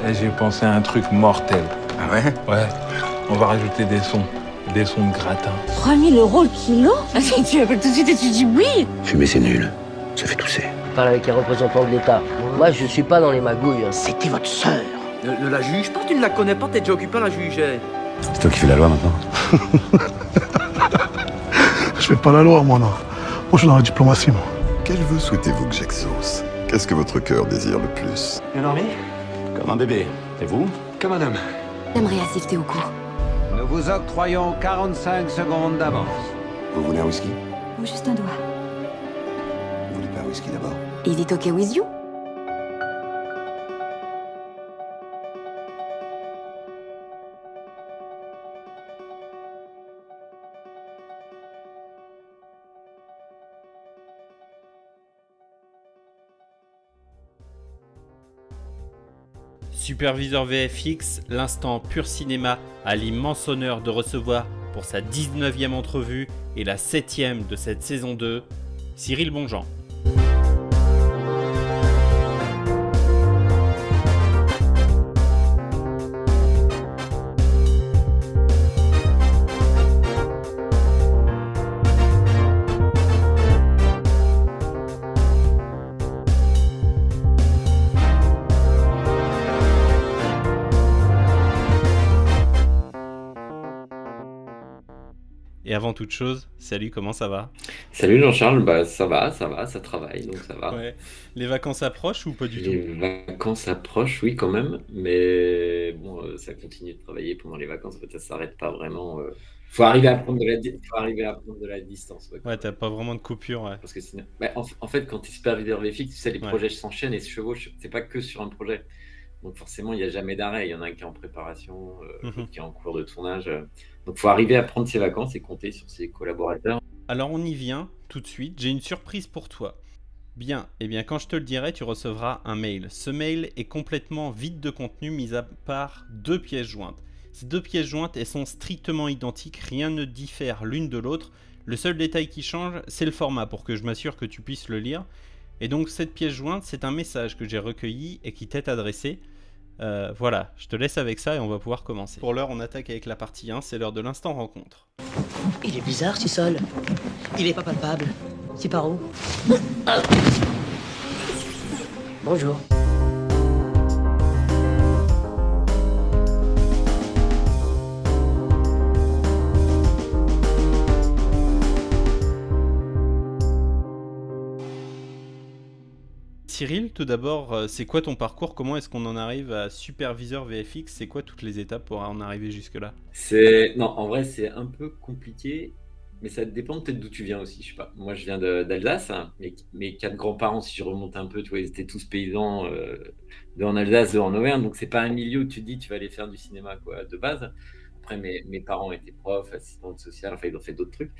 Là, j'ai pensé à un truc mortel. Ah ouais? Ouais, on va rajouter des sons de gratin. 3 000 € le kilo? Tu appelles tout de suite et tu dis oui. Fumer, c'est nul. Ça fait tousser. Parle avec les représentants de l'État. Moi, je suis pas dans les magouilles. C'était votre sœur. Ne la juge pas, tu ne la connais pas, t'es déjà occupé à la juger. C'est toi qui fais la loi maintenant. Je fais pas la loi, moi, non. Moi, je suis dans la diplomatie, moi. Quel vœu souhaitez-vous que j'exauce? Qu'est-ce que votre cœur désire le plus? Bien dormi? Comme un bébé. Et vous? Comme un homme. J'aimerais assister au cours. Nous vous octroyons 45 secondes d'avance. Vous voulez un whisky? Ou juste un doigt. Vous voulez pas un whisky d'abord? Is it okay with you? Superviseur VFX, l'instant pur cinéma a l'immense honneur de recevoir pour sa 19e entrevue et la 7e de cette saison 2, Cyril Bonjean. Et avant toute chose, salut, comment ça va? Salut Jean-Charles, bah ça va, ça travaille, donc ça va. Ouais. Les vacances approchent ou pas du Les tout? vacances approchent, oui quand même, mais bon, ça continue de travailler pendant les vacances, en fait, ça s'arrête pas vraiment. Faut arriver à prendre faut arriver à prendre de la distance. Ouais, Ouais, t'as pas vraiment de coupure, ouais. parce que sinon, bah, en fait, quand tu es superviseur VFX, tu sais, les Ouais. projets s'enchaînent et se chevauchent. C'est pas que sur un projet. Donc forcément, il n'y a jamais d'arrêt. Il y en a un qui est en préparation, l'autre qui est en cours de tournage. Donc faut arriver à prendre ses vacances et compter sur ses collaborateurs. Alors on y vient tout de suite, j'ai une surprise pour toi. Bien, eh bien quand je te le dirai, tu recevras un mail. Ce mail est complètement vide de contenu, mis à part 2 pièces jointes. Ces 2 pièces jointes, elles sont strictement identiques, rien ne diffère l'une de l'autre. Le seul détail qui change, c'est le format, pour que je m'assure que tu puisses le lire. Et donc cette pièce jointe, c'est un message que j'ai recueilli et qui t'est adressé. Voilà, je te laisse avec ça et on va pouvoir commencer. Pour l'heure, on attaque avec la partie 1, c'est l'heure de l'instant rencontre. Il est bizarre, ce sol. Il est pas palpable. C'est par où? Bonjour. Cyril, tout d'abord, c'est quoi ton parcours? Comment est-ce qu'on en arrive à superviseur VFX? C'est quoi toutes les étapes pour en arriver jusque-là? Non, en vrai, c'est un peu compliqué, mais ça dépend peut-être d'où tu viens aussi. Je sais pas. Moi, je viens d'Alsace, hein, mes 4 grands-parents, si je remonte un peu, tu vois, ils étaient tous paysans, deux en Alsace, deux en Auvergne. Donc, c'est pas un milieu où tu te dis tu vas aller faire du cinéma, quoi, de base. Après, mes parents étaient profs, assistantes sociales, enfin, ils ont fait d'autres trucs.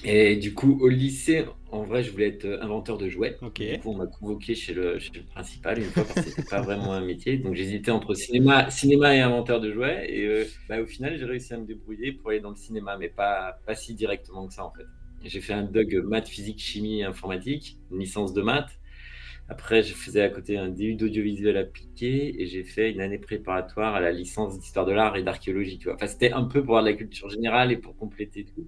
Et du coup, au lycée, en vrai, je voulais être inventeur de jouets. Ok. Du coup, on m'a convoqué chez le principal une fois parce que c'était pas vraiment un métier. Donc, j'hésitais entre cinéma et inventeur de jouets. Et au final, j'ai réussi à me débrouiller pour aller dans le cinéma, mais pas si directement que ça, en fait. J'ai fait un DUG maths, physique, chimie, informatique, une licence de maths. Après, je faisais à côté un DU d'audiovisuel appliqué et j'ai fait une année préparatoire à la licence d'histoire de l'art et d'archéologie. Tu vois. Enfin, c'était un peu pour avoir de la culture générale et pour compléter tout.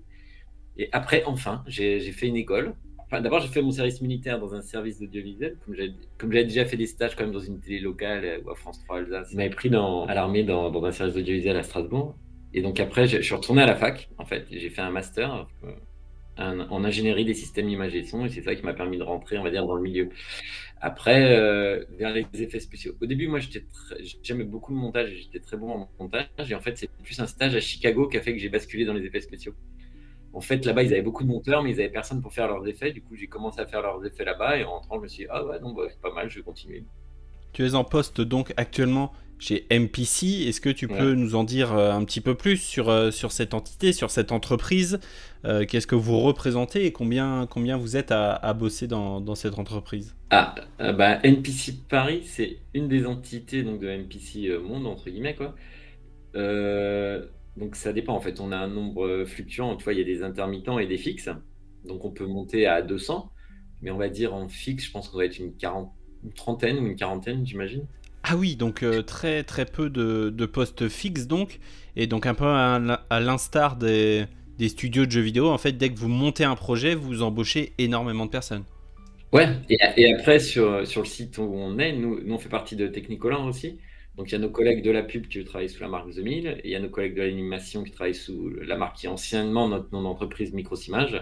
Et après, enfin, j'ai fait une école. Enfin, d'abord, j'ai fait mon service militaire dans un service d'audiovisuel. Comme j'avais déjà fait des stages quand même dans une télé locale ou à France 3 Alsace, ils m'avaient pris à l'armée dans un service d'audiovisuel à Strasbourg. Et donc après, je suis retourné à la fac, en fait. J'ai fait un master en ingénierie des systèmes images et son. Et c'est ça qui m'a permis de rentrer, on va dire, dans le milieu. Après, vers les effets spéciaux. Au début, moi, j'aimais beaucoup le montage et j'étais très bon en montage. Et en fait, c'est plus un stage à Chicago qui a fait que j'ai basculé dans les effets spéciaux. En fait, là-bas, ils avaient beaucoup de monteurs, mais ils n'avaient personne pour faire leurs effets. Du coup, j'ai commencé à faire leurs effets là-bas. Et en rentrant, je me suis dit, ah ouais, non, bah, c'est pas mal, je vais continuer. Tu es en poste donc actuellement chez MPC. Est-ce que tu peux nous en dire un petit peu plus sur cette entité, sur cette entreprise? Qu'est-ce que vous représentez et combien vous êtes à bosser dans cette entreprise? MPC Paris, c'est une des entités donc, de MPC Monde, entre guillemets, quoi. Donc ça dépend en fait, on a un nombre fluctuant, tu vois, il y a des intermittents et des fixes, donc on peut monter à 200, mais on va dire en fixe, je pense qu'on va être une trentaine ou une quarantaine, j'imagine. Ah Ah oui, donc très très peu de postes fixes donc, et donc un peu à l'instar des studios de jeux vidéo, en fait, dès que vous montez un projet, vous embauchez énormément de personnes. Ouais, et après, sur le site où on est, nous on fait partie de Technicolor aussi. Donc il y a nos collègues de la pub qui travaillent sous la marque The Mill, et il y a nos collègues de l'animation qui travaillent sous la marque qui est anciennement notre nom d'entreprise Microsimage.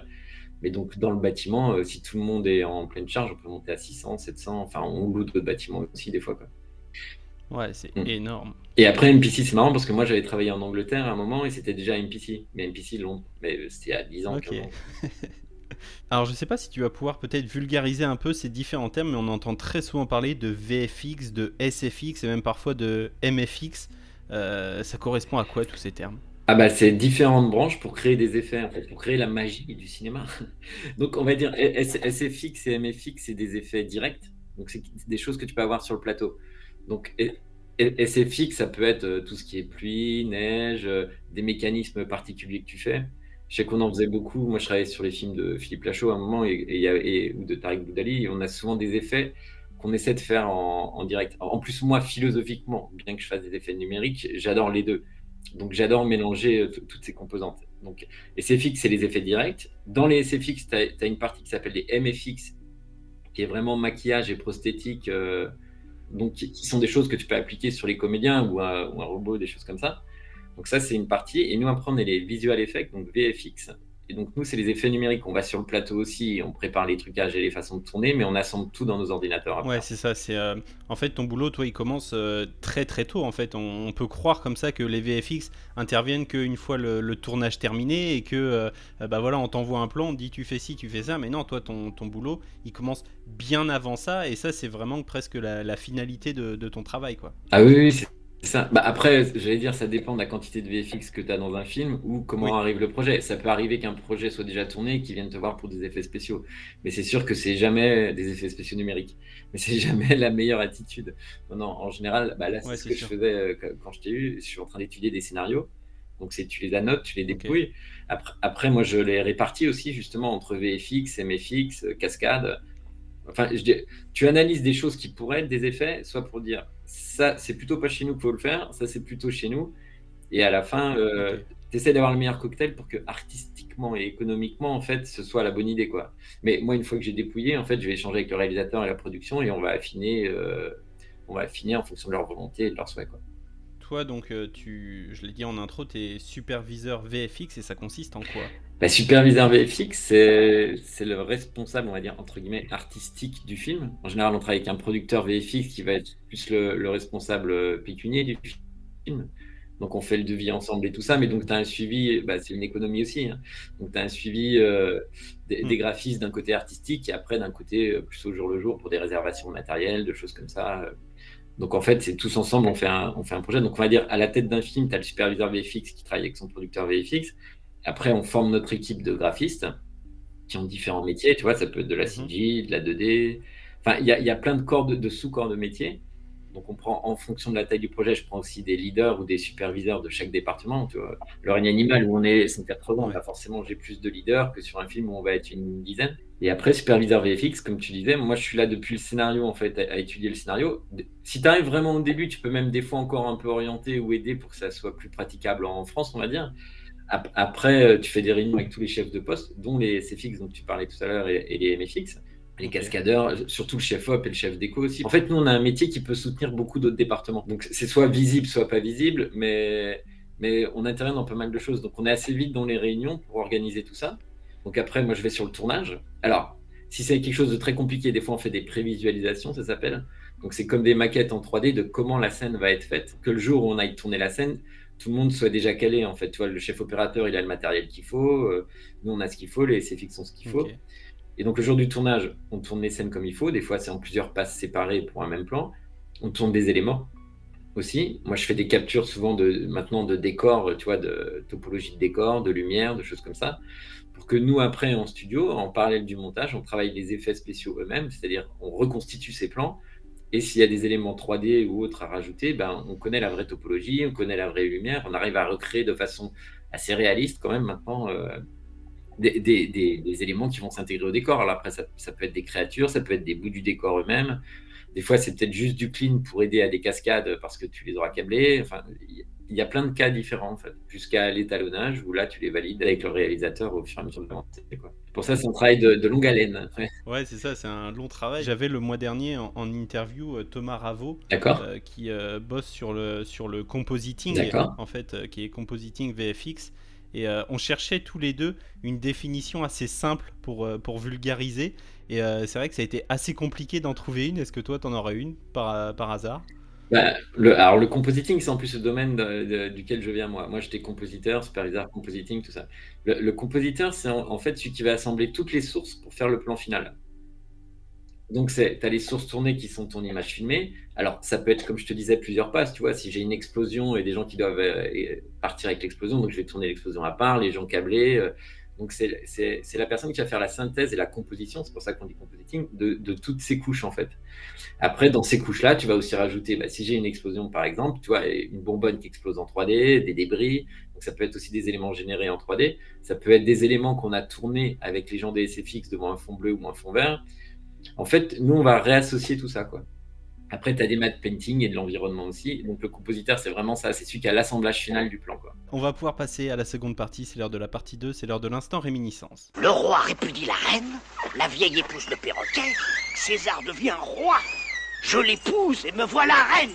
Mais donc dans le bâtiment, si tout le monde est en pleine charge, on peut monter à 600, 700, enfin on loue d'autres bâtiments aussi des fois, quoi. Ouais, c'est énorme. Et après MPC, c'est marrant parce que moi j'avais travaillé en Angleterre à un moment et c'était déjà MPC. Mais MPC Londres, mais c'était à 10 ans. Ok. 15 ans. Alors je sais pas si tu vas pouvoir peut-être vulgariser un peu ces différents termes, mais on entend très souvent parler de VFX, de SFX et même parfois de MFX. Ça correspond à quoi tous ces termes? Ah bah c'est différentes branches pour créer des effets, en fait, pour créer la magie du cinéma. Donc on va dire SFX et MFX, c'est des effets directs. Donc c'est des choses que tu peux avoir sur le plateau. Donc SFX, ça peut être tout ce qui est pluie, neige, des mécanismes particuliers que tu fais. Je sais qu'on en faisait beaucoup. Moi, je travaillais sur les films de Philippe Lachaud à un moment ou de Tariq Boudali. Et on a souvent des effets qu'on essaie de faire en direct. En plus, moi, philosophiquement, bien que je fasse des effets numériques, j'adore les deux. Donc, j'adore mélanger toutes ces composantes. Donc, SFX, c'est les effets directs. Dans les SFX, tu as une partie qui s'appelle les MFX, qui est vraiment maquillage et prosthétique. Donc, qui sont des choses que tu peux appliquer sur les comédiens ou un robot, des choses comme ça. Donc ça, c'est une partie. Et nous, après, on est les visual effects, donc VFX. Et donc nous, c'est les effets numériques. On va sur le plateau aussi, on prépare les trucages et les façons de tourner, mais on assemble tout dans nos ordinateurs. Après. Ouais, c'est ça. En fait, ton boulot, toi, il commence très très tôt. En fait, on peut croire comme ça que les VFX interviennent qu'une fois le tournage terminé et que, bah voilà, on t'envoie un plan, on te dit tu fais ci, tu fais ça. Mais non, toi, ton boulot, il commence bien avant ça. Et ça, c'est vraiment presque la finalité de ton travail, quoi. Ah oui, c'est ça. Bah après, j'allais dire, ça dépend de la quantité de VFX que tu as dans un film ou comment arrive le projet. Ça peut arriver qu'un projet soit déjà tourné et qu'ils viennent te voir pour des effets spéciaux. Mais c'est sûr que c'est jamais des effets spéciaux numériques. Mais c'est jamais la meilleure attitude. Non, en général, bah là, c'est ce que je faisais quand je t'ai eu. Je suis en train d'étudier des scénarios. Donc, tu les annotes, tu les dépouilles. Après, moi, je les répartis aussi, justement, entre VFX, MFX, cascade. Enfin, tu analyses des choses qui pourraient être des effets, soit pour dire ça, c'est plutôt pas chez nous qu'il faut le faire, ça, c'est plutôt chez nous. Et à la fin, tu essaies d'avoir le meilleur cocktail pour que artistiquement et économiquement, en fait, ce soit la bonne idée, quoi. Mais moi, une fois que j'ai dépouillé, en fait, je vais échanger avec le réalisateur et la production et on va affiner en fonction de leur volonté et de leurs souhaits, quoi. Toi, donc, je l'ai dit en intro, tu es superviseur VFX et ça consiste en quoi? Superviseur VFX, c'est le responsable, on va dire, entre guillemets, artistique du film. En général, on travaille avec un producteur VFX qui va être plus le responsable pécunier du film. Donc, on fait le devis ensemble et tout ça. Mais donc, tu as un suivi, c'est une économie aussi. Hein. Donc, tu as un suivi des graphistes d'un côté artistique et après d'un côté plus au jour le jour pour des réservations de matériel, de choses comme ça. Donc, en fait, c'est tous ensemble, on fait un projet. Donc, on va dire, à la tête d'un film, tu as le superviseur VFX qui travaille avec son producteur VFX. Après, on forme notre équipe de graphistes qui ont différents métiers. Tu vois, ça peut être de la CG, de la 2D. Enfin, il y a plein de corps de sous-corps de métiers. Donc, on prend en fonction de la taille du projet, je prends aussi des leaders ou des superviseurs de chaque département. Tu vois, le règne animal où on est 180, bah forcément, j'ai plus de leaders que sur un film où on va être une dizaine. Et après, superviseur VFX, comme tu disais, moi, je suis là depuis le scénario, en fait, à étudier le scénario. Si tu arrives vraiment au début, tu peux même des fois encore un peu orienter ou aider pour que ça soit plus praticable en France, on va dire. Après, tu fais des réunions avec tous les chefs de poste, dont les SFX dont tu parlais tout à l'heure et les MFX, les cascadeurs, surtout le chef op et le chef déco aussi. En fait, nous, on a un métier qui peut soutenir beaucoup d'autres départements. Donc, c'est soit visible, soit pas visible, mais on intervient dans pas mal de choses. Donc, on est assez vite dans les réunions pour organiser tout ça. Donc, après, moi, je vais sur le tournage. Alors, si c'est quelque chose de très compliqué, des fois, on fait des prévisualisations, ça s'appelle. Donc, c'est comme des maquettes en 3D de comment la scène va être faite. Que le jour où on aille tourner la scène, tout le monde soit déjà calé, en fait. Tu vois, le chef opérateur, il a le matériel qu'il faut. Nous, on a ce qu'il faut. Les SFX ont ce qu'il faut. Et donc, le jour du tournage, on tourne les scènes comme il faut. Des fois, c'est en plusieurs passes séparées pour un même plan. On tourne des éléments aussi. Moi, je fais des captures souvent maintenant de décors, tu vois, de topologie de décors, de lumière, de choses comme ça. Pour que nous, après, en studio, en parallèle du montage, on travaille les effets spéciaux eux-mêmes. C'est-à-dire, on reconstitue ces plans. Et s'il y a des éléments 3D ou autres à rajouter, on connaît la vraie topologie, on connaît la vraie lumière, on arrive à recréer de façon assez réaliste quand même maintenant des éléments qui vont s'intégrer au décor. Alors après, ça peut être des créatures, ça peut être des bouts du décor eux-mêmes. Des fois, c'est peut-être juste du clean pour aider à des cascades parce que tu les auras câblés. Enfin, il y a plein de cas différents, en fait, jusqu'à l'étalonnage où là, tu les valides avec le réalisateur au fur et à mesure de l'avancée, quoi. Pour ça, c'est un travail de longue haleine. Ouais. Ouais, c'est ça, c'est un long travail. J'avais le mois dernier en interview Thomas Raveau, D'accord. qui bosse sur le compositing, D'accord. en fait, qui est compositing VFX. Et on cherchait tous les deux une définition assez simple pour vulgariser. Et c'est vrai que ça a été assez compliqué d'en trouver une. Est-ce que toi, t'en aurais une par hasard ? Bah, alors le compositing, c'est en plus le domaine duquel je viens moi. Moi, j'étais compositeur, superviseur compositing, tout ça. Le compositeur, c'est en fait celui qui va assembler toutes les sources pour faire le plan final. Donc, tu as les sources tournées qui sont ton image filmée. Alors, ça peut être, comme je te disais, plusieurs passes. Tu vois, si j'ai une explosion et des gens qui doivent partir avec l'explosion, donc je vais tourner l'explosion à part, les gens câblés. Donc, c'est la personne qui va faire la synthèse et la composition, c'est pour ça qu'on dit compositing, de toutes ces couches, en fait. Après, dans ces couches-là, tu vas aussi rajouter, si j'ai une explosion, par exemple, tu vois, une bonbonne qui explose en 3D, des débris, donc ça peut être aussi des éléments générés en 3D, ça peut être des éléments qu'on a tournés avec les gens des SFX devant un fond bleu ou un fond vert. En fait, nous, on va réassocier tout ça, quoi. Après, tu as des matte painting et de l'environnement aussi. Donc, le compositeur, c'est vraiment ça. C'est celui qui a l'assemblage final du plan, quoi. On va pouvoir passer à la seconde partie. C'est l'heure de la partie 2. C'est l'heure de l'instant réminiscence. Le roi répudie la reine. La vieille épouse le perroquet. César devient roi. Je l'épouse et me voilà reine.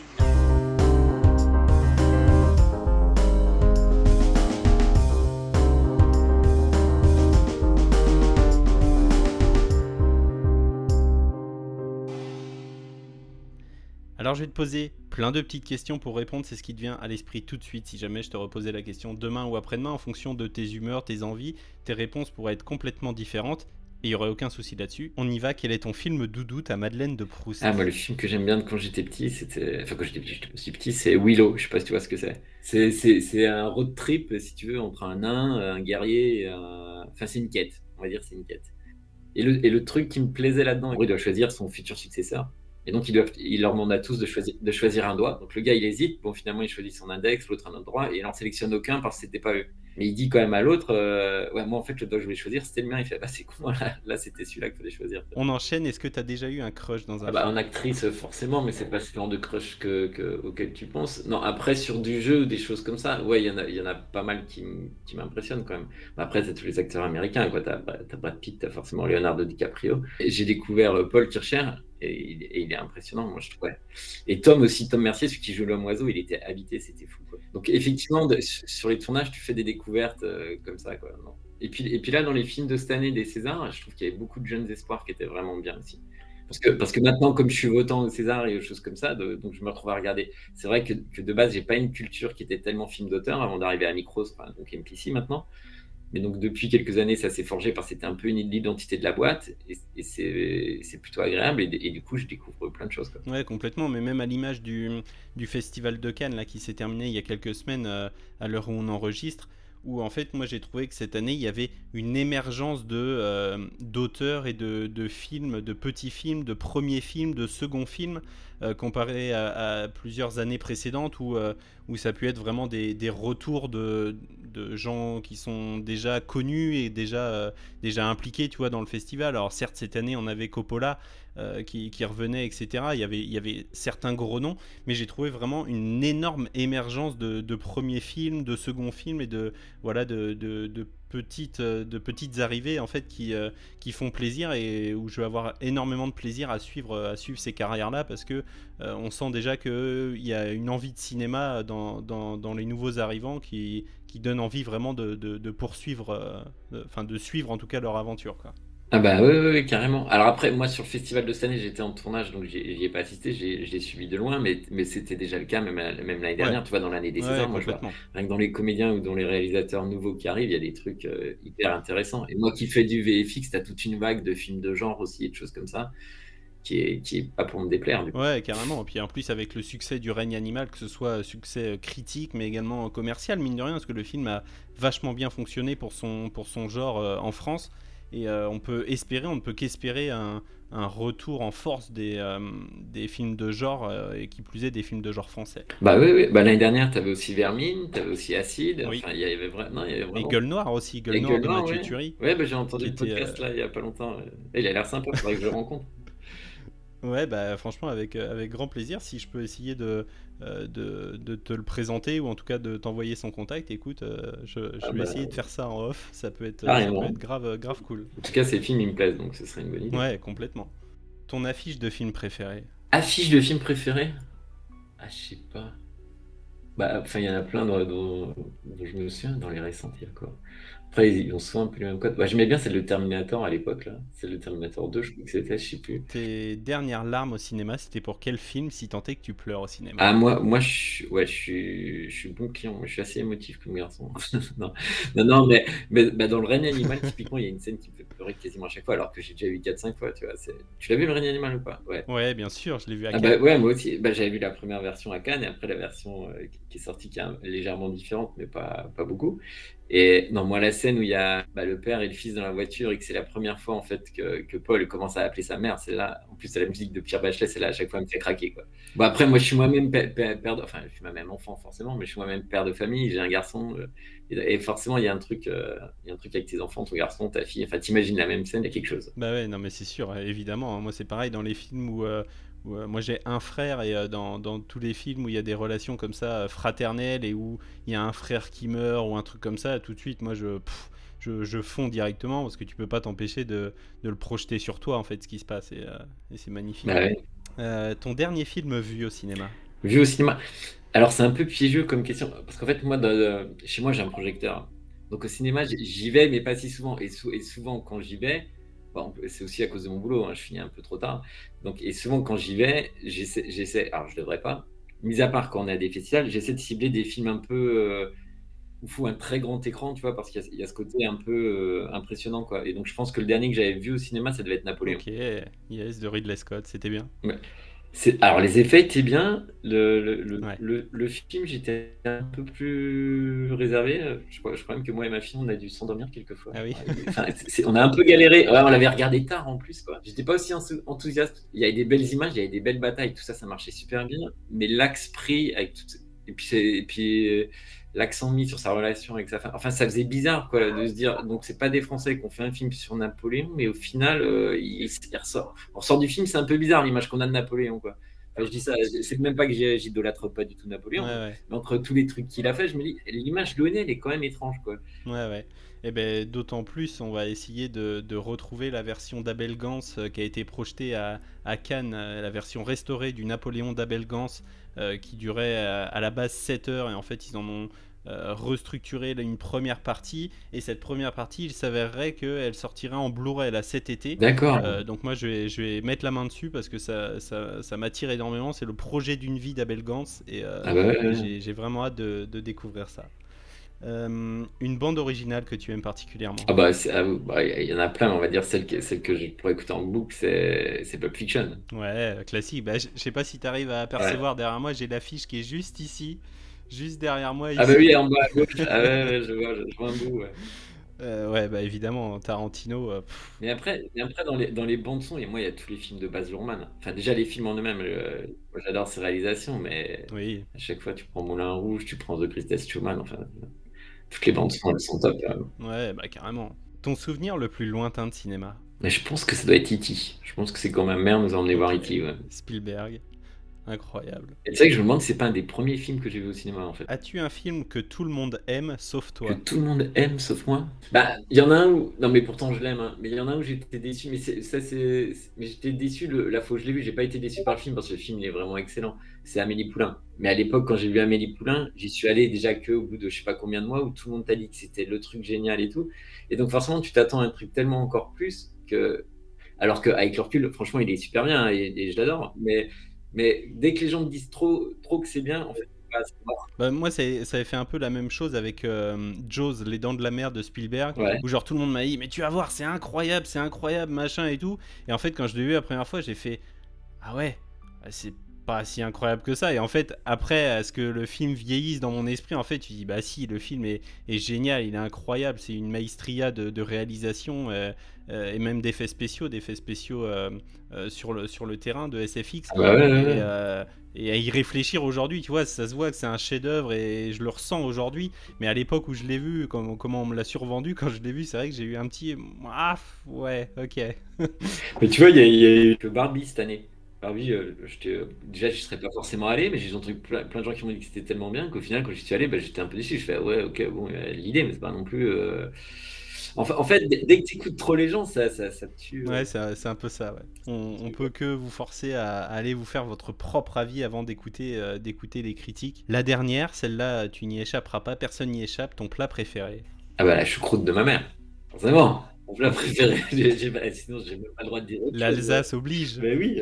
Alors je vais te poser plein de petites questions pour répondre, c'est ce qui te vient à l'esprit tout de suite. Si jamais je te reposais la question demain ou après-demain, en fonction de tes humeurs, tes envies, tes réponses pourraient être complètement différentes et il n'y aurait aucun souci là-dessus. On y va, quel est ton film doudou, ta Madeleine de Proust ? Ah, moi, le film que j'aime bien de quand j'étais petit, quand j'étais aussi petit, c'est Willow, je sais pas si tu vois ce que c'est. C'est un road trip, si tu veux, entre un nain, un guerrier, et enfin c'est une quête, on va dire c'est une quête. Et le truc qui me plaisait là-dedans, il doit choisir son futur successeur. Et donc, il leur demande à tous de choisir un doigt. Donc, le gars, il hésite. Bon, finalement, il choisit son index, l'autre un autre doigt. Et il n'en sélectionne aucun parce que c'était pas eux. Mais il dit quand même à l'autre, ouais, moi, en fait, le doigt que je voulais choisir, c'était le mien. Il fait, c'est con, là c'était celui-là qu'il fallait choisir. On enchaîne. Est-ce que tu as déjà eu un crush dans un film ? En actrice, forcément, mais c'est pas ce genre de crush auquel tu penses. Non, après, sur du jeu ou des choses comme ça, ouais, il y en a pas mal qui m'impressionnent quand même. Après, t'as tous les acteurs américains, quoi. T'as Brad Pitt, t'as forcément Leonardo DiCaprio. Et j'ai découvert Paul Kircher. Et il est impressionnant, moi je trouve. Ouais. Et Tom Mercier, celui qui joue l'homme oiseau, il était habité, c'était fou, quoi. Donc effectivement, sur les tournages, tu fais des découvertes comme ça, quoi. Non. Et puis là, dans les films de cette année des Césars, je trouve qu'il y avait beaucoup de jeunes espoirs qui étaient vraiment bien aussi. Parce que maintenant, comme je suis votant au César et aux choses comme ça, donc je me retrouve à regarder. C'est vrai que de base, j'ai pas une culture qui était tellement film d'auteur avant d'arriver à Micros, donc MPC maintenant. Mais donc depuis quelques années, ça s'est forgé parce que c'était un peu l'identité de la boîte et c'est plutôt agréable et du coup, je découvre plein de choses, quoi. Ouais, complètement, mais même à l'image du Festival de Cannes là, qui s'est terminé il y a quelques semaines à l'heure où on enregistre, où en fait, moi j'ai trouvé que cette année, il y avait une émergence d'auteurs et de films, de petits films, de premiers films, de seconds films, comparé à plusieurs années précédentes où ça a pu être vraiment des retours de gens qui sont déjà connus et déjà impliqués, tu vois, dans le festival. Alors certes, cette année, on avait Coppola qui revenait, etc. Il y avait certains gros noms, mais j'ai trouvé vraiment une énorme émergence de premiers films, de seconds films et de petites arrivées en fait qui font plaisir et où je vais avoir énormément de plaisir à suivre ces carrières-là parce que on sent déjà qu'il y a une envie de cinéma dans les nouveaux arrivants qui donne envie vraiment de poursuivre, de suivre en tout cas leur aventure, quoi. Ah bah oui, carrément. Alors après, moi sur le festival de cette année, j'étais en tournage, donc j'y ai pas assisté, je l'ai suivi de loin, mais c'était déjà le cas, même l'année dernière, tu vois, dans l'année des Césars, moi je vois, rien que dans les comédiens ou dans les réalisateurs nouveaux qui arrivent, il y a des trucs hyper intéressants. Et moi qui fais du VFX, t'as toute une vague de films de genre aussi et de choses comme ça, qui est pas pour me déplaire. Du coup. Ouais, carrément. Et puis en plus, avec le succès du règne animal, que ce soit succès critique, mais également commercial, mine de rien, parce que le film a vachement bien fonctionné pour son genre en France. Et on ne peut qu'espérer un retour en force des films de genre, et qui plus est des films de genre français. Bah oui. Bah, l'année dernière, tu avais aussi Vermine, tu avais aussi Acide. Oui. Enfin, il y avait vraiment... Et Gueule Noire aussi, Gueule Noire de Mathieu Turi. Ouais, bah, j'ai entendu le podcast là il n'y a pas longtemps. Il a l'air sympa, il faudrait que je le rencontre. Ouais, bah franchement, avec grand plaisir. Si je peux essayer de te le présenter ou en tout cas de t'envoyer son contact, écoute, je vais essayer de faire ça en off. Ça peut être grave cool. En tout cas, ces films, ils me plaisent, donc ce serait une bonne idée. Ouais, complètement. Ton affiche de film préféré? Affiche de film préféré? Ah, je sais pas. Bah, enfin, il y en a plein dont je me souviens, dans les récentes, il y a quoi? Après, ils ont souvent un peu les mêmes codes. Bah, j'aimais bien celle de Terminator à l'époque, là. Celle de Terminator 2, je crois que c'était, je sais plus. Tes dernières larmes au cinéma, c'était pour quel film, si tant est que tu pleures au cinéma? Ah, moi je suis bon client. Moi, je suis assez émotif comme garçon. Non, mais bah, dans Le règne animal, typiquement, il y a une scène qui me fait pleurer quasiment à chaque fois, alors que j'ai déjà vu 4-5 fois, tu vois. Tu l'as vu, Le règne animal ou pas? Ouais. Ouais, bien sûr, je l'ai vu à Ah Cannes. bah ouais, moi aussi. Bah, j'avais vu la première version à Cannes et après la version qui est sortie, qui est légèrement différente, mais pas beaucoup. Et non, moi, la scène où il y a le père et le fils dans la voiture et que c'est la première fois en fait que Paul commence à appeler sa mère, c'est là, en plus c'est la musique de Pierre Bachelet, c'est là à chaque fois elle me fait craquer, quoi. Bon, après, moi je suis moi-même enfin je suis moi-même enfant forcément, mais je suis moi-même père de famille, j'ai un garçon, et forcément il y a un truc avec tes enfants, ton garçon, ta fille, enfin t'imagines la même scène, il y a quelque chose. Bah ouais, non mais c'est sûr, évidemment. Moi c'est pareil dans les films où moi j'ai un frère et dans tous les films où il y a des relations comme ça fraternelles et où il y a un frère qui meurt ou un truc comme ça, tout de suite moi je fonds directement parce que tu peux pas t'empêcher de le projeter sur toi en fait ce qui se passe et c'est magnifique. Bah ouais. Ton dernier film vu au cinéma? Vu au cinéma. Alors c'est un peu piégeux comme question parce qu'en fait moi chez moi j'ai un projecteur. Donc au cinéma j'y vais mais pas si souvent et souvent quand j'y vais, bon, c'est aussi à cause de mon boulot, hein, je finis un peu trop tard. Donc et souvent quand j'y vais, j'essaie alors je devrais pas, mis à part quand on est à des festivals, j'essaie de cibler des films un peu où il faut un très grand écran, tu vois, parce qu'il y a ce côté un peu impressionnant, quoi. Et donc je pense que le dernier que j'avais vu au cinéma, ça devait être Napoléon. Ok, yes, de Ridley Scott, c'était bien. Ouais. Alors les effets étaient bien, Ouais. le film j'étais un peu plus réservé, je crois même que moi et ma fille on a dû s'endormir quelquefois. Ah oui. Enfin, on a un peu galéré, ouais, on l'avait regardé tard en plus, quoi. J'étais pas aussi enthousiaste, il y avait des belles images, il y avait des belles batailles, tout ça ça marchait super bien, mais l'axe pris avec tout, et puis l'accent mis sur sa relation avec sa femme, enfin ça faisait bizarre, quoi, de se dire, donc c'est pas des Français qui ont fait un film sur Napoléon, mais au final on ressort du film, c'est un peu bizarre l'image qu'on a de Napoléon, quoi. Enfin, je dis ça, c'est même pas que j'idolâtre pas du tout Napoléon, Ouais. mais entre tous les trucs qu'il a fait, je me dis l'image donnée elle est quand même étrange, quoi. Ouais. Et ben d'autant plus, on va essayer de retrouver la version d'Abel Gans qui a été projetée à Cannes, la version restaurée du Napoléon d'Abel Gans qui durait à la base 7 heures et en fait ils en ont restructuré une première partie et cette première partie il s'avérerait qu'elle sortirait en Blu-ray là cet été. D'accord. Donc moi je vais mettre la main dessus parce que ça m'attire énormément, c'est le projet d'une vie d'Abel Gans et j'ai vraiment hâte de découvrir ça. Une bande originale que tu aimes particulièrement? Ah bah, il y en a plein, mais on va dire celle que je pourrais écouter en boucle, c'est Pulp Fiction. Ouais, classique. Bah, je sais pas si tu arrives à apercevoir derrière moi, j'ai l'affiche qui est juste ici, juste derrière moi. Ici. Ah bah oui, en bas à gauche. Ah ouais, je vois un bout. Ouais. Ouais, bah évidemment, Tarantino. Mais après dans les bandes son, et moi il y a tous les films de Baz Luhrmann. Enfin déjà les films en eux-mêmes, moi, j'adore ses réalisations, mais Oui. à chaque fois tu prends Moulin Rouge, tu prends The Greatest Showman, enfin toutes les bandes son elles sont top. Ouais, bah carrément. Ton souvenir le plus lointain de cinéma? Mais je pense que ça doit être E.T. Je pense que c'est quand ma mère nous a emmené voir E.T. Ouais. Spielberg. Incroyable. Et tu sais que je me demande si c'est pas un des premiers films que j'ai vu au cinéma en fait. As-tu un film que tout le monde aime sauf toi? Que tout le monde aime sauf moi? Bah, il y en a un où. Non, mais pourtant je l'aime, hein. Mais il y en a un où j'étais déçu. Mais mais j'étais déçu la fois où je l'ai vu. J'ai pas été déçu par le film parce que le film il est vraiment excellent. C'est Amélie Poulain. Mais à l'époque, quand j'ai vu Amélie Poulain, j'y suis allé déjà qu'au bout de je sais pas combien de mois où tout le monde t'a dit que c'était le truc génial et tout. Et donc forcément, tu t'attends à un truc tellement encore plus que. Alors qu'avec le recul, franchement, il est super bien et je l'adore. Mais dès que les gens me disent trop que c'est bien, en fait, c'est mort. Bah, moi, ça avait fait un peu la même chose avec Jaws, Les Dents de la Mer de Spielberg, Ouais. où genre tout le monde m'a dit mais tu vas voir, c'est incroyable, machin et tout. Et en fait, quand je l'ai vu la première fois, j'ai fait ah ouais, c'est pas si incroyable que ça. Et en fait, après, à ce que le film vieillisse dans mon esprit, en fait, tu dis bah si, le film est génial, il est incroyable, c'est une maestria de réalisation et même d'effets spéciaux sur le terrain de SFX. Ah bah ouais. Et à y réfléchir aujourd'hui, tu vois, ça se voit que c'est un chef-d'œuvre et je le ressens aujourd'hui. Mais à l'époque où je l'ai vu, comment on me l'a survendu, quand je l'ai vu, c'est vrai que j'ai eu un petit ouais, ok. Mais tu vois, il y a eu le Barbie cette année. Alors oui, déjà, je serais pas forcément allé, mais j'ai entendu plein de gens qui m'ont dit que c'était tellement bien qu'au final, quand j'y suis allé, bah, j'étais un peu déçu. Je fais, ouais, ok, bon, il y a l'idée, mais c'est pas non plus. En fait, dès que tu écoutes trop les gens, ça te tue. Ouais, c'est un peu ça, ouais. On peut que vous forcer à aller vous faire votre propre avis avant d'écouter les critiques. La dernière, celle-là, tu n'y échapperas pas, personne n'y échappe, ton plat préféré. Ah bah la choucroute de ma mère, forcément. Mon plat préféré, sinon j'ai même pas le droit de dire autre chose. L'Alsace oblige. Mais oui.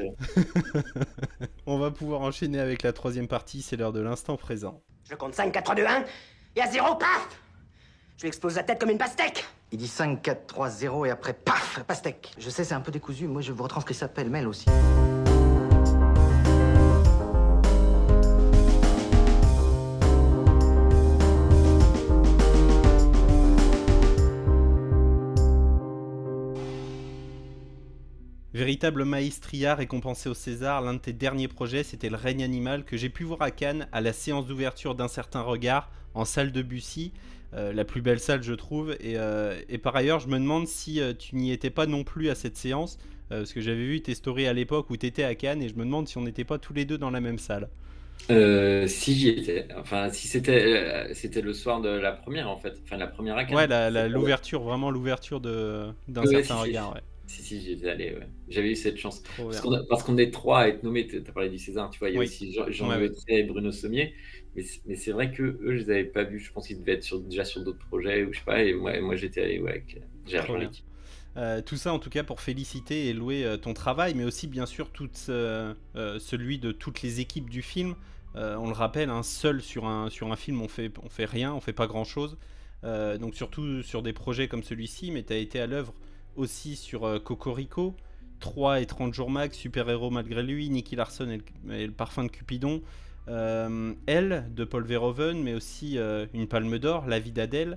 On va pouvoir enchaîner avec la troisième partie, c'est l'heure de l'instant présent. Je compte 5, 4, 3, 2, 1, et à 0, paf! Je lui explose la tête comme une pastèque. Il dit 5, 4, 3, 0 et après, paf, pastèque. Je sais, c'est un peu décousu, moi je vous retranscris ça pêle-mêle aussi. Véritable maestria récompensé au César, l'un de tes derniers projets, c'était Le règne animal que j'ai pu voir à Cannes à la séance d'ouverture d'Un certain regard en salle de Bussy, la plus belle salle je trouve, et par ailleurs je me demande si tu n'y étais pas non plus à cette séance, parce que j'avais vu tes stories à l'époque où tu étais à Cannes et je me demande si on n'était pas tous les deux dans la même salle. Si j'y étais, enfin si c'était le soir de la première en fait, enfin la première à Cannes. Ouais, l'ouverture, vraiment l'ouverture d'Un certain regard, ouais. Si, j'y étais allé, ouais. J'avais eu cette chance. Parce qu'on est 3 à être nommés, t'as parlé du César, tu vois, il y a aussi Jean Letré et Bruno Sommier, mais c'est vrai que eux, je les avais pas vus, je pense qu'ils devaient être déjà sur d'autres projets, ou je sais pas, et moi j'étais allé avec Gérard l'équipe. Tout ça en tout cas pour féliciter et louer ton travail, mais aussi bien sûr celui de toutes les équipes du film. On le rappelle, seul sur un film on fait rien, on fait pas grand chose, donc surtout sur des projets comme celui-ci, mais tu as été à l'œuvre aussi sur Cocorico, 3 et 30 jours max, Super Héros malgré lui, Nicky Larson et le parfum de Cupidon, Elle de Paul Verhoeven, mais aussi une Palme d'Or, La vie d'Adèle,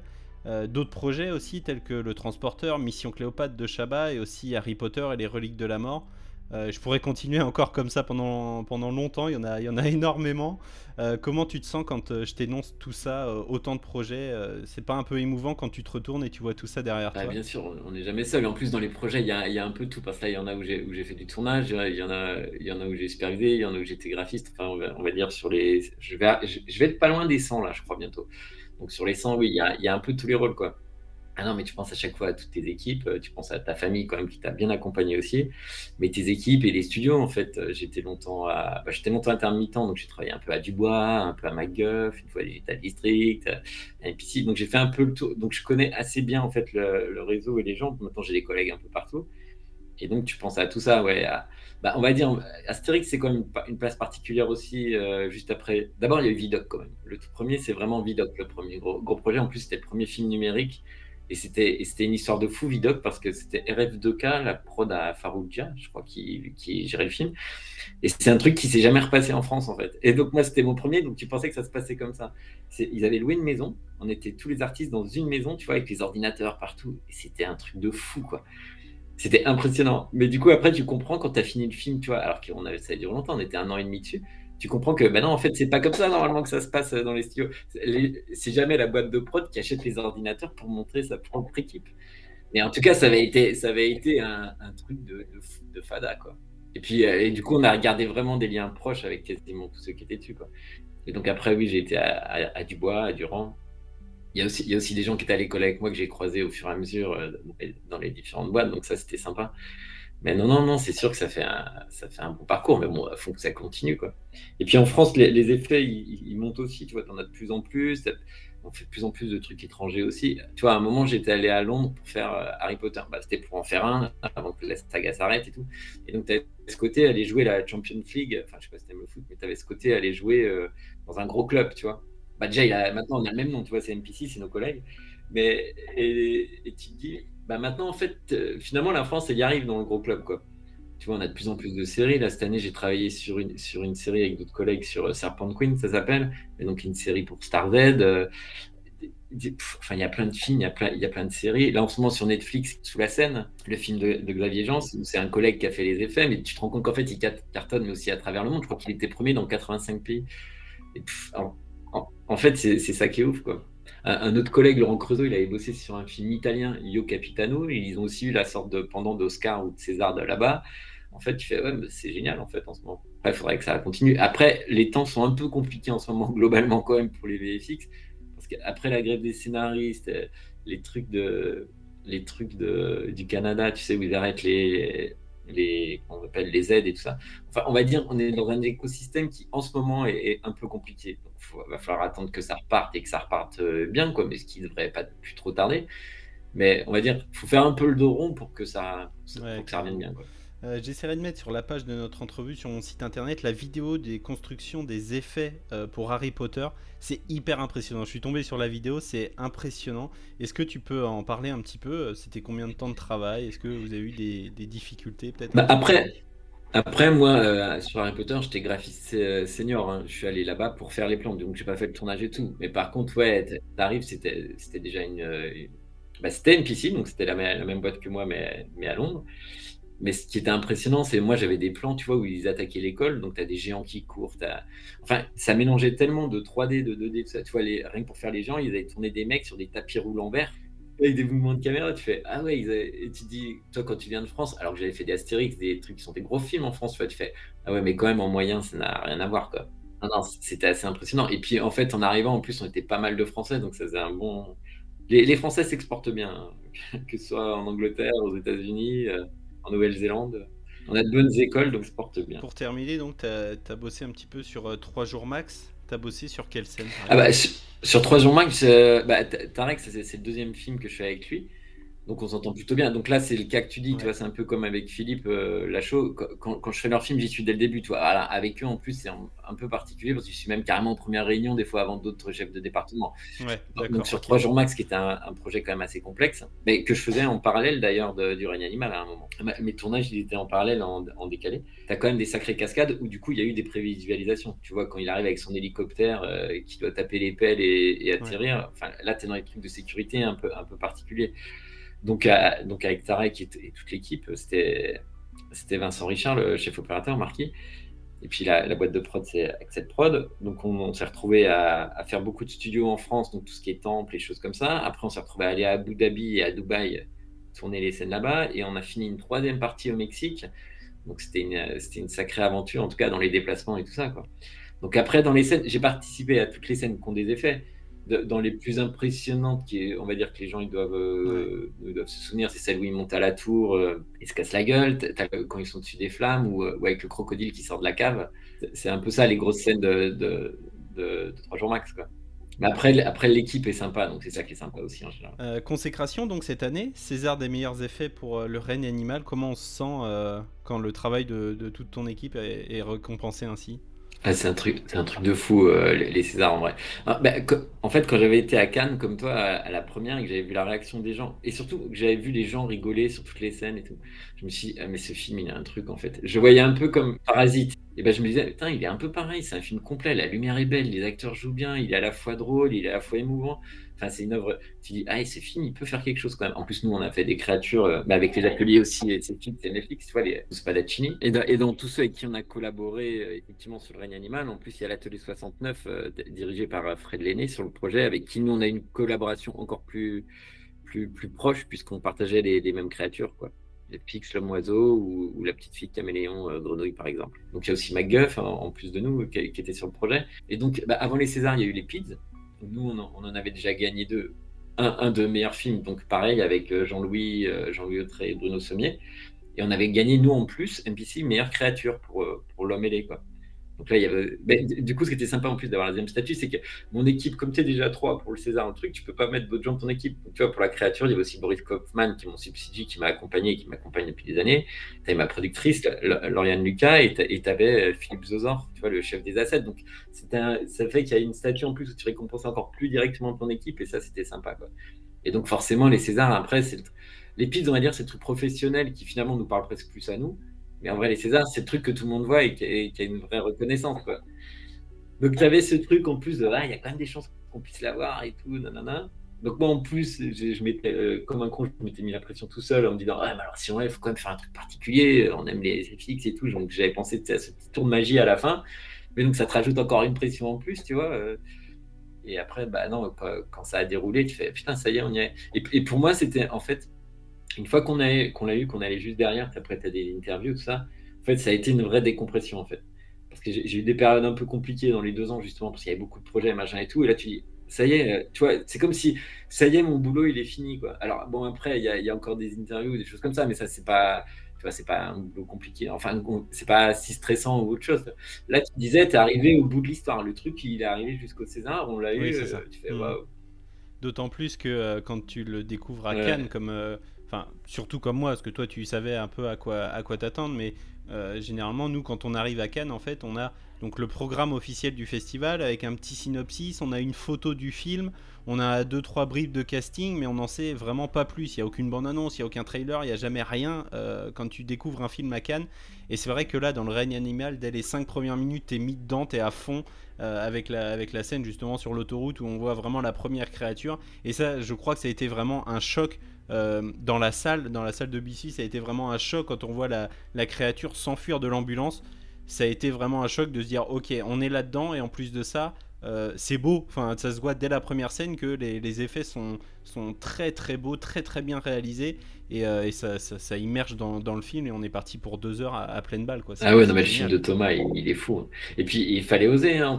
d'autres projets aussi tels que Le Transporteur, Mission Cléopâtre de Chabat et aussi Harry Potter et les Reliques de la Mort. Je pourrais continuer encore comme ça pendant longtemps, il y en a énormément. Comment tu te sens quand je t'énonce tout ça, autant de projets, c'est pas un peu émouvant quand tu te retournes et tu vois tout ça derrière toi? Bien sûr, on n'est jamais seul. En plus, dans les projets, il y a un peu tout. Parce que là, il y en a où j'ai fait du tournage, il y en a où j'ai supervisé, il y en a où j'étais graphiste. Enfin, on va dire sur les. Je vais être pas loin des 100 là, je crois bientôt. Donc sur les 100, oui, il y a un peu tous les rôles, quoi. Ah non, mais tu penses à chaque fois à toutes tes équipes, tu penses à ta famille quand même qui t'a bien accompagné aussi, mais tes équipes et les studios, en fait, j'étais longtemps intermittent, donc j'ai travaillé un peu à Dubois, un peu à MacGuff, une fois j'étais à District, à NPC, donc j'ai fait un peu le tour, donc je connais assez bien en fait le réseau et les gens. Maintenant j'ai des collègues un peu partout, et donc tu penses à tout ça, ouais. On va dire, Astérix c'est quand même une place particulière aussi, juste après. D'abord il y a eu Vidocq quand même, le tout premier c'est vraiment Vidocq, le premier gros projet, en plus c'était le premier film numérique. Et c'était une histoire de fou, Vidocq, parce que c'était RF2K, la prod à Farouja, je crois, qui gérait le film. Et c'est un truc qui s'est jamais repassé en France, en fait. Et donc, moi, c'était mon premier, donc tu pensais que ça se passait comme ça. Ils avaient loué une maison, on était tous les artistes dans une maison, tu vois, avec les ordinateurs partout. Et c'était un truc de fou, quoi. C'était impressionnant. Mais du coup, après, tu comprends quand tu as fini le film, tu vois, alors que ça a duré longtemps, on était 1 an et demi dessus. Tu comprends que non, en fait, c'est pas comme ça normalement que ça se passe dans les studios. C'est jamais la boîte de prod qui achète les ordinateurs pour montrer sa propre équipe. Mais en tout cas, ça avait été un truc de fada, quoi. Et puis, du coup, on a regardé vraiment des liens proches avec quasiment tous ceux qui étaient dessus, quoi. Et donc après, oui, j'ai été à Dubois, à Durand. Il y a aussi des gens qui étaient à l'école avec moi que j'ai croisés au fur et à mesure dans les différentes boîtes, donc ça, c'était sympa. Mais non, c'est sûr que ça fait un bon parcours, mais bon, il faut que ça continue, quoi. Et puis en France, les effets, ils montent aussi, tu vois, t'en as de plus en plus, on fait de plus en plus de trucs étrangers aussi. Tu vois, à un moment, j'étais allé à Londres pour faire Harry Potter. C'était pour en faire un, avant que la saga s'arrête et tout. Et donc, t'avais ce côté, aller jouer la Champions League, enfin, je sais pas si t'aimes le foot, mais t'avais ce côté, aller jouer dans un gros club, tu vois. Déjà, maintenant, on a le même nom, tu vois, c'est NPC, c'est nos collègues. Mais, et tu te dis... maintenant, en fait, finalement, la France, elle y arrive dans le gros club, quoi. Tu vois, on a de plus en plus de séries. Là, cette année, j'ai travaillé sur une série avec d'autres collègues sur Serpent Queen, ça s'appelle. Et donc, une série pour Star Z. Enfin, il y a plein de films, il y a plein de séries. Là, en ce moment, sur Netflix, Sous la scène, le film de Xavier Jean, où c'est un collègue qui a fait les effets, mais tu te rends compte qu'en fait, il cartonne, mais aussi à travers le monde. Je crois qu'il était premier dans 85 pays. Et en fait, c'est ça qui est ouf, quoi. Un autre collègue, Laurent Creusot, il avait bossé sur un film italien, Io Capitano. Ils ont aussi eu la sorte de pendant d'Oscar ou de César de là-bas. En fait, tu fais, ouais, mais c'est génial en fait en ce moment. Après, il faudrait que ça continue. Après, les temps sont un peu compliqués en ce moment, globalement, quand même, pour les VFX. Parce qu'après la grève des scénaristes, les trucs du Canada, tu sais, où ils arrêtent on appelle les aides et tout ça. Enfin, on va dire, on est dans un écosystème qui, en ce moment, est un peu compliqué. Donc, va falloir attendre que ça reparte et que ça reparte bien, quoi, mais ce qui ne devrait pas plus trop tarder. Mais on va dire, il faut faire un peu le dos rond pour que ça revienne bien, quoi. J'essaierai de mettre sur la page de notre entrevue sur mon site internet la vidéo des constructions des effets pour Harry Potter. C'est hyper impressionnant. Je suis tombé sur la vidéo, c'est impressionnant. Est-ce que tu peux en parler un petit peu? C'était combien de temps de travail? Est-ce que vous avez eu des difficultés peut-être? Après, moi, sur Harry Potter, j'étais graphiste senior. Hein. Je suis allé là-bas pour faire les plans, donc j'ai pas fait le tournage et tout. Mais par contre, ouais, t'arrives, c'était déjà c'était NPC, donc c'était la même boîte que moi, mais à Londres. Mais ce qui était impressionnant, c'est moi j'avais des plans, tu vois, où ils attaquaient l'école, donc tu as des géants qui courent. Enfin, ça mélangeait tellement de 3D, de 2D, tout ça. Tu vois, rien que pour faire les gens, ils avaient tourné des mecs sur des tapis roulants verts, avec des mouvements de caméra. Tu fais, ah ouais, et tu te dis, toi, quand tu viens de France, alors que j'avais fait des Astérix, des trucs qui sont des gros films en France, tu vois, tu fais, ah ouais, mais quand même, en moyen, ça n'a rien à voir, quoi. Non, c'était assez impressionnant. Et puis, en fait, en arrivant, en plus, on était pas mal de Français, donc ça faisait un bon. Les Français s'exportent bien, hein, que ce soit en Angleterre, aux États-Unis. En Nouvelle-Zélande. On a de bonnes écoles, donc ça porte bien. Pour terminer, donc, tu as bossé un petit peu sur 3 jours max. Tu as bossé sur quelle scène? Sur 3 jours max, Tarek, c'est le deuxième film que je fais avec lui. Donc on s'entend plutôt bien. Donc là, c'est le cas que tu dis, tu vois, c'est un peu comme avec Philippe Lachaud. Quand je fais leur film, j'y suis dès le début. Tu vois. Voilà, avec eux, en plus, c'est un peu particulier parce que je suis même carrément en première réunion, des fois avant d'autres chefs de département. Ouais, donc sur 3 jours max, qui était un projet quand même assez complexe, mais que je faisais en parallèle d'ailleurs du règne animal à un moment. Mes tournages, ils étaient en parallèle, en décalé. Tu as quand même des sacrées cascades où du coup, il y a eu des prévisualisations. Tu vois, quand il arrive avec son hélicoptère qui doit taper les pelles et atterrir, enfin, là, tu es dans les trucs de sécurité un peu particuliers. Donc avec Tarek et toute l'équipe, c'était Vincent Richard, le chef opérateur, Marquis. Et puis la boîte de prod, c'est Accent Prod. Donc on s'est retrouvé à faire beaucoup de studios en France, donc tout ce qui est temple, les choses comme ça. Après, on s'est retrouvé à aller à Abu Dhabi et à Dubaï, tourner les scènes là-bas. Et on a fini une 3e partie au Mexique. Donc c'était une sacrée aventure, en tout cas dans les déplacements et tout ça, quoi. Donc après, dans les scènes, j'ai participé à toutes les scènes qui ont des effets. Dans les plus impressionnantes, on va dire que les gens ils doivent se souvenir, c'est celle où ils montent à la tour, ils se cassent la gueule, quand ils sont dessus des flammes, ou avec le crocodile qui sort de la cave. C'est un peu ça, les grosses scènes de 3 jours max, quoi. Mais après l'équipe est sympa, donc c'est ça qui est sympa aussi en général. Consécration, donc cette année, César des meilleurs effets pour le règne animal. Comment on se sent quand le travail de toute ton équipe est récompensé ainsi? C'est un truc de fou, les Césars, en vrai. En fait, quand j'avais été à Cannes, comme toi, à la première, et que j'avais vu la réaction des gens, et surtout que j'avais vu les gens rigoler sur toutes les scènes et tout, je me suis dit, ah, mais ce film, il a un truc, en fait. Je voyais un peu comme Parasite. Et ben, je me disais, putain, il est un peu pareil, c'est un film complet, la lumière est belle, les acteurs jouent bien, il est à la fois drôle, il est à la fois émouvant. Enfin, c'est une œuvre. Tu dis, ah, ce film, il peut faire quelque chose quand même. En plus, nous, on a fait des créatures, avec les ateliers aussi, et ces films, c'est Netflix, tu vois, les Spadaccini. Et dans tous ceux avec qui on a collaboré, effectivement, sur le règne animal, en plus, il y a l'atelier 69, dirigé par Fred Lenné sur le projet, avec qui nous, on a une collaboration encore plus proche, puisqu'on partageait les mêmes créatures, quoi. Les Pix, l'homme oiseau, ou la petite fille caméléon, grenouille, par exemple. Donc, il y a aussi MacGuff, en plus de nous, qui était sur le projet. Et donc, avant les Césars, il y a eu les Pids. Nous, on en avait déjà gagné un de meilleurs films, donc pareil, avec Jean-Louis Autré et Bruno Sommier. Et on avait gagné, nous, en plus, NPC, meilleure créature pour l'homme ailé, quoi. Donc là, il y avait. Du coup, ce qui était sympa en plus d'avoir la deuxième statue, c'est que mon équipe, comme tu es déjà 3 pour le César, un truc, tu peux pas mettre d'autres gens de ton équipe. Donc, tu vois, pour la créature, il y avait aussi Boris Kaufman, qui est mon subsidiet, qui m'a accompagné et qui m'accompagne depuis des années. Tu avais ma productrice, Lauriane Lucas, et tu avais Philippe Zozor, tu vois, le chef des assets. Donc, ça fait qu'il y a une statue en plus où tu récompenses encore plus directement ton équipe, et ça, c'était sympa, quoi. Et donc, forcément, les Césars, après, les Pids, on va dire, c'est le truc professionnel qui finalement nous parle presque plus à nous. Mais en vrai, les Césars, c'est le truc que tout le monde voit et qui a une vraie reconnaissance, quoi. Donc, tu avais ce truc en plus de, il y a quand même des chances qu'on puisse l'avoir et tout, nanana. Donc, moi, en plus, je m'étais, comme un con, je m'étais mis la pression tout seul en me disant, mais alors, si on il faut quand même faire un truc particulier, on aime les FX et tout. Donc, j'avais pensé à ce petit tour de magie à la fin. Mais donc, ça te rajoute encore une pression en plus, tu vois. Et après, non, quand ça a déroulé, tu fais, putain, ça y est, on y est. Et pour moi, c'était en fait. Une fois qu'on l'a eu, qu'on allait juste derrière, après tu as des interviews, tout ça, En fait, ça a été une vraie décompression, en fait. Parce que j'ai eu des périodes un peu compliquées dans les 2 ans, justement, parce qu'il y avait beaucoup de projets, machin et tout. Et là, tu dis, ça y est, tu vois, c'est comme si, ça y est, mon boulot, il est fini, quoi. Alors, bon, après, il y a encore des interviews, des choses comme ça, mais ça, c'est pas, tu vois, c'est pas un boulot compliqué. Enfin, c'est pas si stressant ou autre chose. Là, tu disais, t'es arrivé au bout de l'histoire. Le truc, il est arrivé jusqu'au César, on l'a Oui, eu, c'est ça. tu fais, waouh. D'autant plus que quand tu le découvres à Ouais. Cannes, comme, enfin, surtout comme moi, parce que toi, tu savais un peu à quoi t'attendre, mais généralement, nous, quand on arrive à Cannes, en fait, on a donc le programme officiel du festival avec un petit synopsis, on a une photo du film, on a 2-3 bribes de casting, mais on n'en sait vraiment pas plus. Il n'y a aucune bande-annonce, il n'y a aucun trailer, il n'y a jamais rien quand tu découvres un film à Cannes. Et c'est vrai que là, dans Le Règne animal, dès les 5 premières minutes, t'es mis dedans, t'es à fond avec la scène justement sur l'autoroute où on voit vraiment la première créature. Et ça, je crois que ça a été vraiment un choc. Dans la salle de BC, ça a été vraiment un choc quand on voit la créature s'enfuir de l'ambulance. Ça a été vraiment un choc de se dire ok, on est là-dedans, et en plus de ça, c'est beau. Enfin, ça se voit dès la première scène que les effets sont très très beaux, très très bien réalisés, et ça immerge dans le film, et on est parti pour 2 heures à pleine balle, quoi. Ah ouais, non, mais le film de Thomas, il est fou, hein. Et puis, il fallait oser, hein,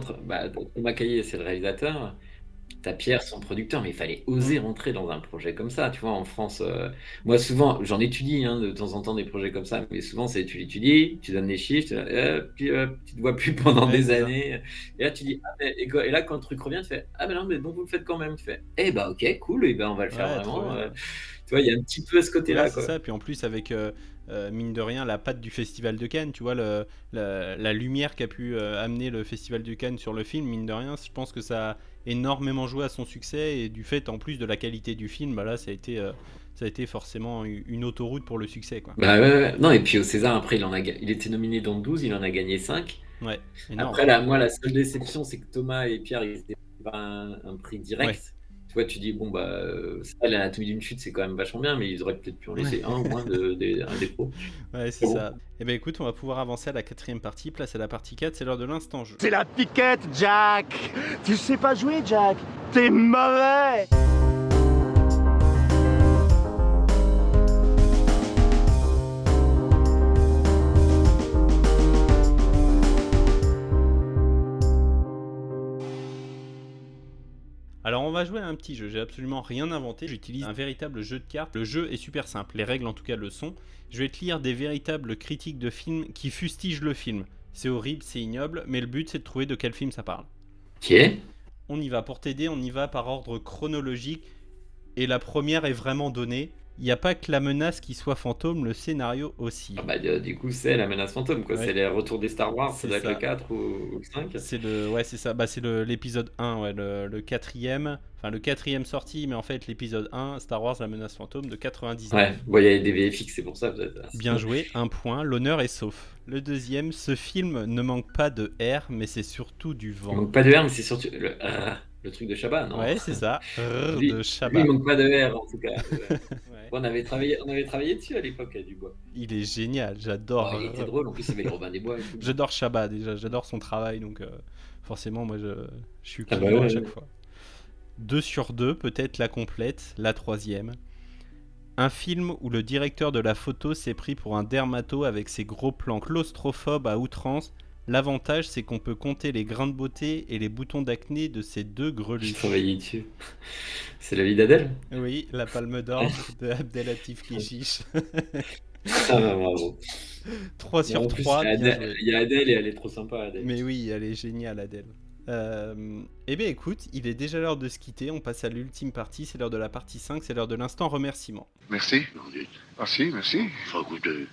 Thomas Caillet, c'est le réalisateur. T'as Pierre, son producteur, mais il fallait oser rentrer dans un projet comme ça. Tu vois, en France, moi souvent, j'en étudie hein, de temps en temps des projets comme ça, mais souvent c'est tu l'étudies, tu donnes les chiffres, puis tu te vois plus pendant des années. Et là tu dis, et là quand le truc revient, tu fais, ah ben non, mais bon, vous le faites quand même. Tu fais, eh ben ok, cool, et ben on va le faire vraiment. Tu vois, il y a un petit peu ce côté-là. Ouais, c'est ça. Puis en plus, avec mine de rien, la patte du Festival de Cannes, tu vois, la lumière qu'a pu amener le Festival de Cannes sur le film, mine de rien, je pense que ça a énormément joué à son succès, et du fait en plus de la qualité du film, bah là ça a été forcément une autoroute pour le succès, quoi. Bah ouais. Non, et puis au César, après il était nominé dans 12, il en a gagné 5. Ouais, énorme. Après là, moi la seule déception, c'est que Thomas et Pierre, ils étaient pas un prix direct. Ouais. Tu vois, tu dis bon bah ça, l'anatomie d'une chute, c'est quand même vachement bien, mais ils auraient peut-être pu en laisser un au moins un des pros. Ouais, c'est ça. Et ben écoute, on va pouvoir avancer à la 4e partie. Place à la partie 4, c'est l'heure de l'instant jeu. C'est la piquette, Jack. Tu sais pas jouer, Jack. T'es mauvais. Alors on va jouer à un petit jeu, j'ai absolument rien inventé, j'utilise un véritable jeu de cartes. Le jeu est super simple, les règles en tout cas le sont. Je vais te lire des véritables critiques de films qui fustigent le film. C'est horrible, c'est ignoble, mais le but c'est de trouver de quel film ça parle. Ok. On y va, pour t'aider, on y va par ordre chronologique, et la première est vraiment donnée. Il n'y a pas que la menace qui soit fantôme, le scénario aussi. Ah bah, du coup, c'est la menace fantôme, quoi. Ouais. C'est les retours des Star Wars, c'est C'est ça. le 4 ou le 5. Ouais, c'est ça. Bah, c'est l'épisode 1, ouais, le 4e. Enfin, le 4e sorti, mais en fait, l'épisode 1, Star Wars, la menace fantôme de 99. Ouais, bon, il y a des VFX, c'est pour ça, peut-être. Bien joué, 1 point, l'honneur est sauf. Le 2e, ce film ne manque pas de R, mais c'est surtout du vent. Il manque pas de R, mais c'est surtout le truc de Chabat, non? Ouais, c'est ça, Lui, de Chabat. Lui, il manque pas de R, en tout cas. Ouais. On avait travaillé dessus à l'époque, à Dubois. Il est génial, j'adore. Oh, il était drôle, en plus, il y avait le Robin des Bois et tout. J'adore Chabat, déjà, j'adore son travail, donc forcément, moi, je suis Ah client bah à chaque fois. 2 sur 2, peut-être la complète, la 3e. Un film où le directeur de la photo s'est pris pour un dermato avec ses gros plans claustrophobes à outrance. L'avantage, c'est qu'on peut compter les grains de beauté et les boutons d'acné de ces 2 greluches. J'ai travaillé dessus. C'est La vie d'Adèle? Oui, la palme d'or de Abdelatif Kechiche. Ah bah, bravo. 3 sur En plus, 3. il y a Adèle et elle est trop sympa, Adèle. Mais oui, elle est géniale, Adèle. Eh bien écoute, il est déjà l'heure de se quitter, on passe à l'ultime partie, c'est l'heure de la partie 5, c'est l'heure de l'instant remerciement. Merci. Merci, merci. Faut goûter.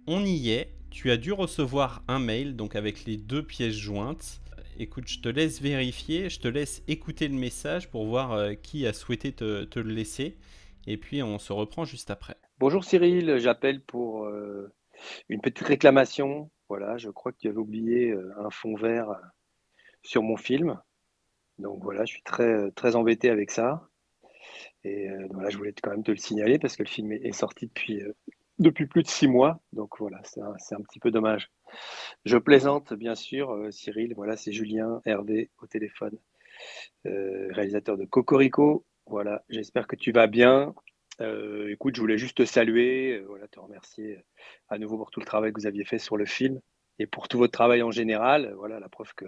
On y est, tu as dû recevoir un mail, donc avec les 2 pièces jointes. Écoute, je te laisse vérifier, je te laisse écouter le message pour voir qui a souhaité te le laisser. Et puis on se reprend juste après. Bonjour Cyril, j'appelle pour une petite réclamation. Voilà, je crois que tu avais oublié un fond vert sur mon film. Donc voilà, je suis très, très embêté avec ça. Et voilà, je voulais quand même te le signaler parce que le film est sorti depuis plus de 6 mois. Donc voilà, c'est un petit peu dommage. Je plaisante, bien sûr, Cyril. Voilà, c'est Julien Hervé au téléphone, réalisateur de Cocorico. Voilà, j'espère que tu vas bien. Écoute, je voulais juste te saluer, voilà, te remercier à nouveau pour tout le travail que vous aviez fait sur le film et pour tout votre travail en général. Voilà, la preuve que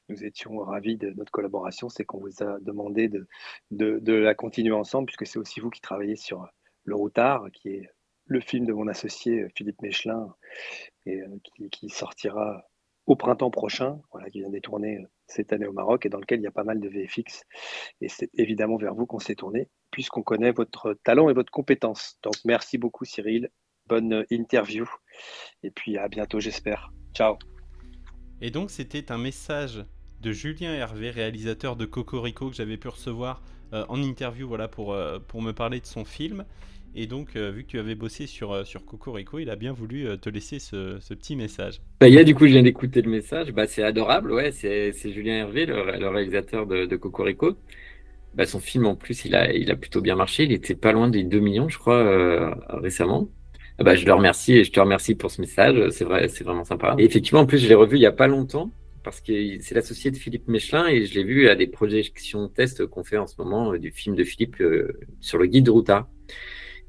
nous étions ravis de notre collaboration, c'est qu'on vous a demandé de la continuer ensemble, puisque c'est aussi vous qui travaillez sur Le Routard, qui est le film de mon associé Philippe Mechelin, et qui sortira au printemps prochain, voilà, qui vient d'être tourné cette année au Maroc et dans lequel il y a pas mal de VFX. Et c'est évidemment vers vous qu'on s'est tourné, puisqu'on connaît votre talent et votre compétence. Donc merci beaucoup Cyril, bonne interview, et puis à bientôt j'espère. Ciao. Et donc c'était un message de Julien Hervé, réalisateur de Cocorico, que j'avais pu recevoir en interview, voilà, pour me parler de son film. Et donc, vu que tu avais bossé sur Cocorico, il a bien voulu te laisser ce petit message. Ça y est, du coup, je viens d'écouter le message. Bah, c'est adorable, ouais. C'est Julien Hervé, le réalisateur de Cocorico. Bah, son film, en plus, il a plutôt bien marché. Il était pas loin des 2 millions, je crois, récemment. Bah, je le remercie et je te remercie pour ce message. C'est vrai, c'est vraiment sympa. Et effectivement, en plus, je l'ai revu il y a pas longtemps parce que c'est l'associé de Philippe Mechelin et je l'ai vu à des projections test qu'on fait en ce moment du film de Philippe sur le guide de Routard.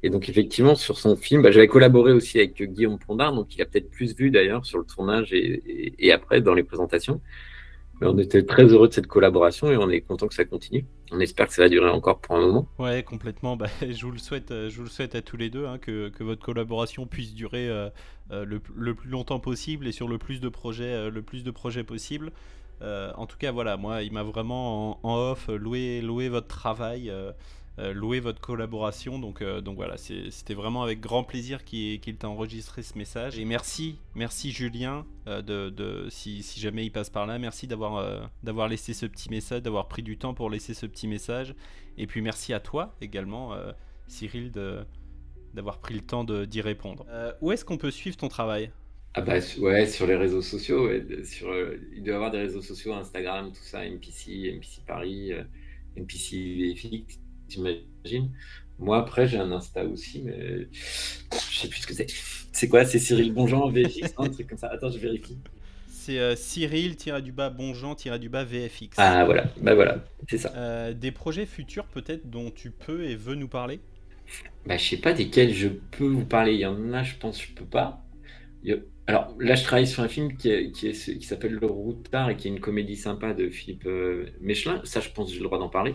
Et donc, effectivement, sur son film, bah, j'avais collaboré aussi avec Guillaume Pondard, donc il a peut-être plus vu d'ailleurs sur le tournage et après dans les présentations. Mais on était très heureux de cette collaboration et on est content que ça continue. On espère que ça va durer encore pour un moment. Ouais, complètement. Bah, je vous le souhaite à tous les deux, hein, que votre collaboration puisse durer le plus longtemps possible et sur le plus de projets possible. En tout cas, voilà, moi, il m'a vraiment en off loué votre travail. Louer votre collaboration, donc voilà, c'était vraiment avec grand plaisir qu'il t'a enregistré ce message. Et merci Julien, si jamais il passe par là, merci d'avoir laissé ce petit message, d'avoir pris du temps pour laisser ce petit message. Et puis merci à toi également, Cyril, d'avoir pris le temps d'y répondre. Où est-ce qu'on peut suivre ton travail ? Ah bah ouais, sur les réseaux sociaux, ouais, il doit y avoir des réseaux sociaux, Instagram, tout ça, MPC Paris, MPC VFX. J'imagine. Moi, après, j'ai un Insta aussi, mais je sais plus ce que c'est. C'est quoi? C'est Cyril Bonjean VFX, un truc comme ça. Attends, je vérifie. C'est Cyril-Bonjean-VFX. Ah voilà, bah voilà, c'est ça. Des projets futurs peut-être dont tu peux et veux nous parler? Bah, je sais pas desquels je peux vous parler. Il y en a, je pense, je peux pas. Alors là, je travaille sur un film qui s'appelle Le Routard et qui est une comédie sympa de Philippe Mechelin. Ça, je pense que j'ai le droit d'en parler.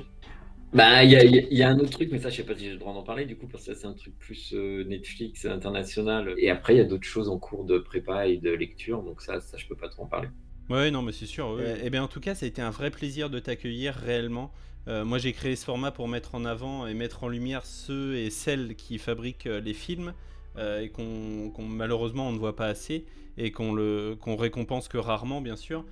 Bah, il y a un autre truc, mais ça, je sais pas si j'ai le droit d'en parler, du coup, parce que ça, c'est un truc plus Netflix international. Et après, il y a d'autres choses en cours de prépa et de lecture, donc ça, je peux pas trop en parler. Ouais, non, mais c'est sûr. Ouais. Et bien, en tout cas, ça a été un vrai plaisir de t'accueillir réellement. Moi, j'ai créé ce format pour mettre en avant et mettre en lumière ceux et celles qui fabriquent les films et qu'on malheureusement on ne voit pas assez et qu'on récompense que rarement, bien sûr.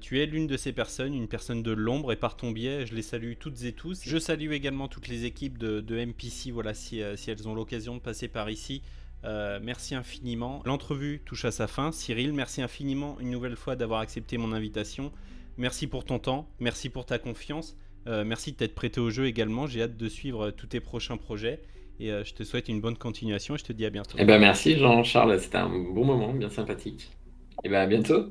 Tu es l'une de ces personnes, une personne de l'ombre, et par ton biais, je les salue toutes et tous. Je salue également toutes les équipes de MPC, voilà, si elles ont l'occasion de passer par ici. Merci infiniment. L'entrevue touche à sa fin. Cyril, merci infiniment une nouvelle fois d'avoir accepté mon invitation. Merci pour ton temps, merci pour ta confiance, merci de t'être prêté au jeu également. J'ai hâte de suivre tous tes prochains projets. Et je te souhaite une bonne continuation et je te dis à bientôt. Eh ben merci Jean-Charles, c'était un bon moment, bien sympathique. Et ben à bientôt.